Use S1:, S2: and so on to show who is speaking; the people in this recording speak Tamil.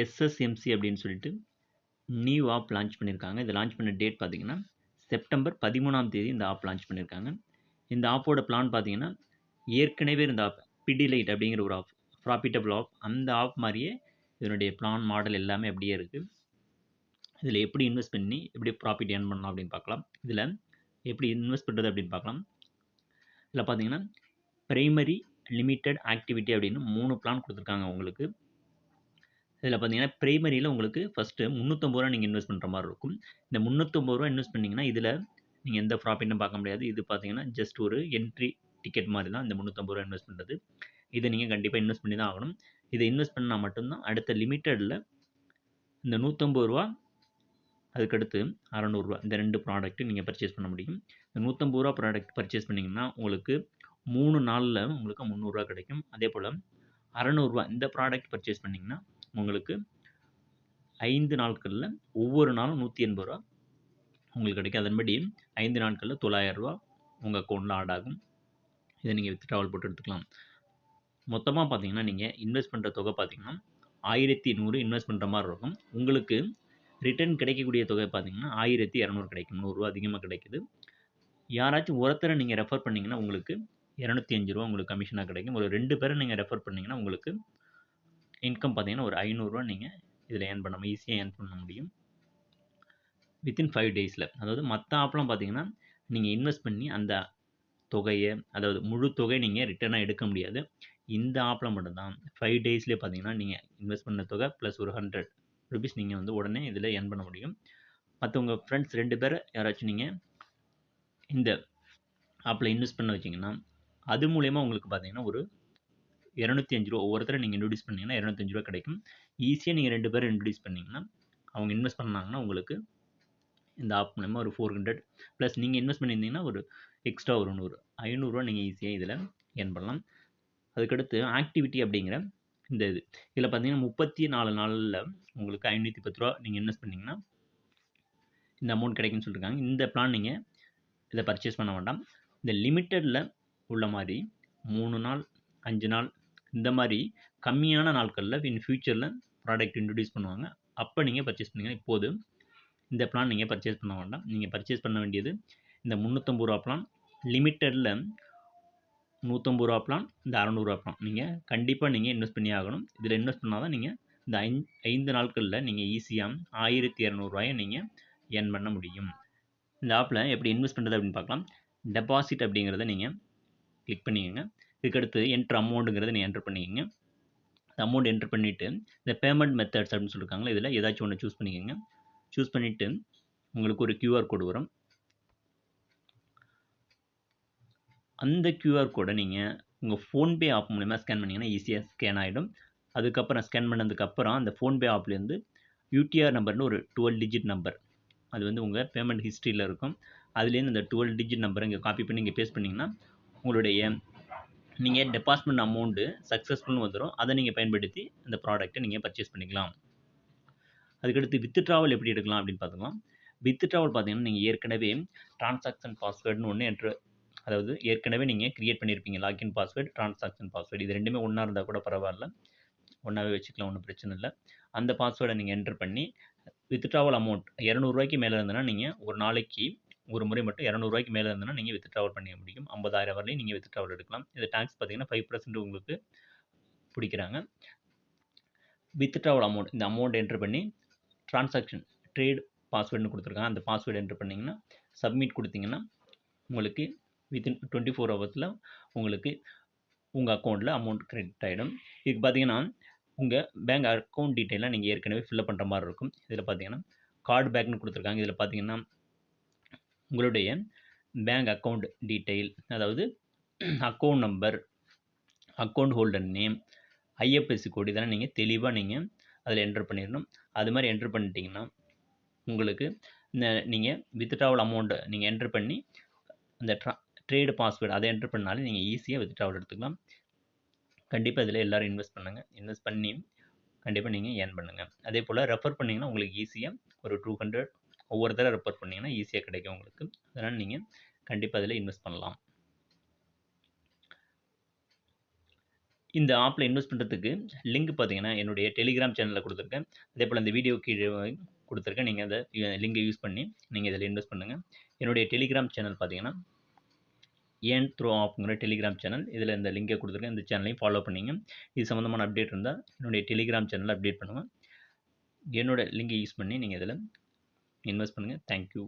S1: எஸ்எஸ்எம்சி அப்படின்னு சொல்லிட்டு நியூ ஆப் லான்ச் பண்ணியிருக்காங்க. இது லான்ச் பண்ண டேட் பார்த்தீங்கன்னா செப்டம்பர் 13ஆம் தேதி இந்த ஆப் லான்ச் பண்ணியிருக்காங்க. இந்த ஆப்போட பிளான் பார்த்தீங்கன்னா ஏற்கனவே இருந்த ஆப் பிடிலைட் அப்படிங்கிற ஒரு ஆப், ப்ராஃபிட்டபிள் ஆப், அந்த ஆப் மாதிரியே இதனுடைய பிளான் மாடல் எல்லாமே அப்படியே இருக்குது. இதில் எப்படி இன்வெஸ்ட் பண்ணி எப்படி ப்ராஃபிட் ஏர்ன் பண்ணலாம் அப்படின்னு பார்க்கலாம். இதில் எப்படி இன்வெஸ்ட் பண்ணுறது அப்படின்னு பார்க்கலாம். இதில் பார்த்தீங்கன்னா பிரைமரி, லிமிட்டட், ஆக்டிவிட்டி அப்படின்னு 3 பிளான் கொடுத்துருக்காங்க உங்களுக்கு. இதில் பார்த்தீங்கன்னா பிரைமரியில் உங்களுக்கு ஃபஸ்ட்டு 350 ரூபா நீங்கள் இன்வெஸ்ட் பண்ணுற மாதிரி இருக்கும். இந்த 350 ரூபா இன்வெஸ்ட் பண்ணிங்கன்னா இதில் நீங்கள் எந்த ப்ராஃபிட்டும் பார்க்க முடியாது. இது பார்த்தீங்கன்னா ஜஸ்ட் ஒரு என்ட்ரி டிக்கெட் மாதிரி தான் இந்த 350 ரூபா இன்வெஸ்ட் பண்ணுறது. இதை நீங்கள் கண்டிப்பாக இன்வெஸ்ட் பண்ணி தான் ஆகணும். இதை இன்வெஸ்ட் பண்ணால் மட்டும்தான் அடுத்த லிமிட்டடில் இந்த 150 ரூபா, அதுக்கடுத்து 600 ரூபா, இந்த 2 ப்ராடக்ட்டு நீங்கள் பர்ச்சேஸ் பண்ண முடியும். இந்த 150 ரூபா ப்ராடக்ட் பர்ச்சேஸ் பண்ணிங்கன்னா உங்களுக்கு 3 நாளில் உங்களுக்கு 300 ரூபா கிடைக்கும். அதே போல் 600 ரூபா இந்த ப்ராடக்ட் பர்ச்சேஸ் பண்ணிங்கன்னா உங்களுக்கு 5 நாட்களில் ஒவ்வொரு நாளும் 180 ரூபா உங்களுக்கு கிடைக்கும். அதன்படி 5 நாட்களில் 900 ரூபா உங்கள் அக்கௌண்ட்டில் ஆட் ஆகும். இதை நீங்கள் வித்ட்ராவல் போட்டு எடுத்துக்கலாம். மொத்தமாக பார்த்தீங்கன்னா நீங்கள் இன்வெஸ்ட் பண்ணுற தொகை பார்த்தீங்கன்னா 1100 இன்வெஸ்ட் பண்ணுற மாதிரி இருக்கும். உங்களுக்கு ரிட்டர்ன் கிடைக்கக்கூடிய தொகை பார்த்தீங்கன்னா 1200 கிடைக்கும். 100 ரூபா அதிகமாக கிடைக்குது. யாராச்சும் ஒருத்தரை நீங்கள் ரெஃபர் பண்ணிங்கன்னா உங்களுக்கு 205 ரூபா உங்களுக்கு கமிஷனாக கிடைக்கும். ஒரு 2 பேரை நீங்கள் ரெஃபர் பண்ணிங்கன்னா உங்களுக்கு இன்கம் பார்த்தீங்கன்னா ஒரு 500 ரூபா நீங்கள் இதில் ஏர்ன் பண்ண ஈஸியாக ஏர்ன் பண்ண முடியும் வித்தின் 5 டேஸில். அதாவது மற்ற ஆப்லாம் பார்த்தீங்கன்னா நீங்கள் இன்வெஸ்ட் பண்ணி அந்த தொகையை, அதாவது முழு தொகை நீங்கள் ரிட்டர்னாக எடுக்க முடியாது. இந்த ஆப்பில் மட்டும்தான் 5 டேஸ்லேயே பார்த்தீங்கன்னா நீங்கள் இன்வெஸ்ட் பண்ண தொகை ப்ளஸ் ஒரு 100 ருபீஸ் நீங்கள் வந்து உடனே இதில் ஏர்ன் பண்ண முடியும். மற்றவங்க ஃப்ரெண்ட்ஸ் 2 பேரை யாராச்சும் நீங்கள் இந்த ஆப்பில் இன்வெஸ்ட் பண்ண வச்சிங்கன்னா அது மூலயமா உங்களுக்கு பார்த்தீங்கன்னா ஒரு 205 ரூபா ஒவ்வொருத்தரை நீங்கள் இன்ட்ரடியூஸ் பண்ணிங்கன்னா 205 ரூபா கிடைக்கும். ஈஸியாக நீங்கள் 2 பேரை இன்ட்ரடியூஸ் பண்ணிங்கன்னா அவங்க இன்வெஸ்ட் பண்ணாங்கன்னா உங்களுக்கு இந்த ஆப் மூலமா ஒரு 400 ப்ளஸ் நீங்கள் இன்வெஸ்ட் பண்ணியிருந்தீங்கன்னா ஒரு எக்ஸ்ட்ரா ஒரு 100, 500 ரூபா நீங்கள் ஈஸியாக இதில் ஏர்ன் பண்ணலாம். அதுக்கடுத்து ஆக்டிவிட்டி அப்படிங்கிற இந்த இதில் பார்த்தீங்கன்னா 34 நாளில் உங்களுக்கு 510 ரூபா நீங்கள் இன்வெஸ்ட் பண்ணிங்கன்னா இந்த அமௌண்ட் கிடைக்குன்னு சொல்லியிருக்காங்க. இந்த பிளான் நீங்கள் இதை பர்ச்சேஸ் பண்ண வேண்டாம். இந்த லிமிட்டடில் உள்ள மாதிரி 3 நாள், 5 நாள், இந்த மாதிரி கம்மியான நாட்களில் இன் ஃபியூச்சரில் ப்ராடக்ட் இன்ட்ரடியூஸ் பண்ணுவாங்க. அப்போ நீங்கள் பர்ச்சேஸ் பண்ணிங்கன்னா இப்போது இந்த பிளான் நீங்கள் பர்ச்சேஸ் பண்ண வேண்டாம். நீங்கள் பர்ச்சேஸ் பண்ண வேண்டியது இந்த 350 ரூபா பிளான், லிமிட்டடில் 150 ரூபா பிளான், இந்த 600 ரூபா பிளான். நீங்கள் கண்டிப்பாக நீங்கள் இன்வெஸ்ட் பண்ணி ஆகணும். இதில் இன்வெஸ்ட் பண்ணால் தான் நீங்கள் இந்த 5 நாட்களில் நீங்கள் ஈஸியாக 1200 ரூபாயை நீங்கள் ஏர்ன் பண்ண முடியும். இந்த ஆப்பில் எப்படி இன்வெஸ்ட் பண்ணுறது அப்படின்னு பார்க்கலாம். டெபாசிட் அப்படிங்கிறத நீங்கள் கிளிக் பண்ணிக்கோங்க. இதுக்கடுத்து என்ட்ரு அமௌண்ட்டுங்கிறத நீங்கள் என்ட்ரு பண்ணிக்கோங்க. இந்த அமௌண்ட் என்ட்ரு பண்ணிவிட்டு இந்த பேமெண்ட் மெத்தட்ஸ் அப்படின்னு சொல்லியிருக்காங்களா, இதில் ஏதாச்சும் ஒன்று சூஸ் பண்ணிக்கோங்க. சூஸ் பண்ணிவிட்டு உங்களுக்கு ஒரு QR கோடு வரும். அந்த QR கோடை நீங்கள் உங்கள் ஃபோன்பே ஆப் மூலமா ஸ்கேன் பண்ணிங்கன்னா ஈஸியாக ஸ்கேன் ஆகிடும். அதுக்கப்புறம் ஸ்கேன் பண்ணதுக்கப்புறம் அந்த ஃபோன்பே ஆப்லேருந்து UTR நம்பர்னு ஒரு 12 டிஜிட் நம்பர், அது வந்து உங்கள் பேமெண்ட் ஹிஸ்ட்ரியில் இருக்கும். அதுலேருந்து இந்த 12 டிஜிட் நம்பரை இங்கே காப்பி பண்ணி இங்கே பேஸ்ட் பண்ணிங்கன்னா உங்களுடைய நீங்கள் டெபாசிட்மெண்ட் அமௌண்ட்டு சக்ஸஸ்ஃபுல்னு வந்துடும். அதை நீங்கள் பயன்படுத்தி அந்த ப்ராடக்ட்டை நீங்கள் பர்ச்சேஸ் பண்ணிக்கலாம். அதுக்கடுத்து வித்ட்ராவல் எப்படி எடுக்கலாம் அப்படின்னு பார்த்துக்கலாம். வித்ட்ராவல் பார்த்தீங்கன்னா நீங்கள் ஏற்கனவே ட்ரான்சாக்ஷன் பாஸ்வேர்டுன்னு ஒன்று அதாவது ஏற்கனவே நீங்கள் க்ரியேட் பண்ணியிருப்பீங்க லாகின் பாஸ்வேர்டு, ட்ரான்சாக்ஷன் பாஸ்வேர்டு. இது ரெண்டுமே ஒன்றா இருந்தால் கூட பரவாயில்ல, ஒன்றாவே வச்சுக்கலாம், ஒன்றும் பிரச்சனை இல்லை. அந்த பாஸ்வேர்டை நீங்கள் என்ட்ரு பண்ணி வித்ட்ராவல் அமௌண்ட் 200 ரூபாய்க்கு மேலே இருந்ததுன்னா நீங்கள் ஒரு நாளைக்கு ஒரு முறை மட்டும் 200 ரூபாய்க்கு மேலே இருந்ததுன்னா நீங்கள் வித்ட்ராவல் பண்ணிக்க முடியும். 50,000 வரலையும் நீங்கள் வித்ட்ராவல் எடுக்கலாம். இது டேக்ஸ் பார்த்தீங்கன்னா 5% உங்களுக்கு பிடிக்கிறாங்க. வித்ட்ராவல் அமௌண்ட், இந்த அமௌண்ட் என்ட்ரு பண்ணி ட்ரான்சாக்ஷன் ட்ரேட் பாஸ்வேர்டுன்னு கொடுத்துருக்காங்க. அந்த பாஸ்வேர்டு என்ட்ரு பண்ணிங்கன்னா சப்மிட் கொடுத்தீங்கன்னா உங்களுக்கு வித்தின் 24 ஹவர்ஸில் உங்களுக்கு உங்கள் அக்கௌண்ட்டில் அமௌண்ட் கிரெடிட் ஆகிடும். இதுக்கு பார்த்தீங்கன்னா உங்கள் பேங்க் அக்கௌண்ட் டீட்டெயிலாக நீங்கள் ஏற்கனவே ஃபில்அப் பண்ணுற மாதிரி இருக்கும். இதில் பார்த்தீங்கன்னா கார்டு பேக்னு கொடுத்துருக்காங்க. இதில் பார்த்தீங்கன்னா உங்களுடைய பேங்க் அக்கௌண்ட் டீட்டெயில், அதாவது account number, account holder name, IFSC கோடு, இதெல்லாம் நீங்கள் தெளிவாக நீங்கள் அதில் என்ட்ரு பண்ணிடணும். அது மாதிரி என்ட்ரு பண்ணிட்டீங்கன்னா உங்களுக்கு இந்த நீங்கள் வித்ட்ராவல் அமௌண்ட்டை நீங்கள் என்ட்ரு பண்ணி அந்த ட்ரேடு பாஸ்வேர்டு அதை என்ட்ரு பண்ணாலே நீங்கள் ஈஸியாக வித்ட்ராவல் எடுத்துக்கலாம். கண்டிப்பாக இதில் எல்லோரும் இன்வெஸ்ட் பண்ணுங்கள். இன்வெஸ்ட் பண்ணி கண்டிப்பாக நீங்கள் ஏர்ன் பண்ணுங்கள். அதே போல் ரெஃபர் பண்ணிங்கன்னா உங்களுக்கு ஈஸியாக ஒரு 200 ஒவ்வொரு தடவை ரெஃபர் பண்ணிங்கன்னா ஈஸியாக கிடைக்கும் உங்களுக்கு. அதனால் நீங்கள் கண்டிப்பாக இதில் இன்வெஸ்ட் பண்ணலாம். இந்த ஆப்பில் இன்வெஸ்ட் பண்ணுறதுக்கு லிங்க் பார்த்தீங்கன்னா என்னுடைய டெலிகிராம் சேனலில் கொடுத்துருக்கேன். அதே போல் இந்த வீடியோ கீழே கொடுத்துருக்கேன். நீங்கள் அந்த லிங்கை யூஸ் பண்ணி நீங்கள் இதில் இன்வெஸ்ட் பண்ணுங்கள். என்னுடைய டெலிகிராம் சேனல் பார்த்தீங்கன்னா ஏர்ன் த்ரூ ஆப்ங்கிற டெலிகிராம் சேனல். இதில் இந்த லிங்கை கொடுத்துருக்கேன். இந்த சேனலையும் ஃபாலோ பண்ணிங்க. இது சம்மந்தமான அப்டேட் இருந்தால் என்னுடைய டெலிகிராம் சேனலில் அப்டேட் பண்ணுவேன். என்னோட லிங்கை யூஸ் பண்ணி நீங்கள் இதில் இன்வெஸ்ட் பண்ணுங்கள். தேங்க்யூ.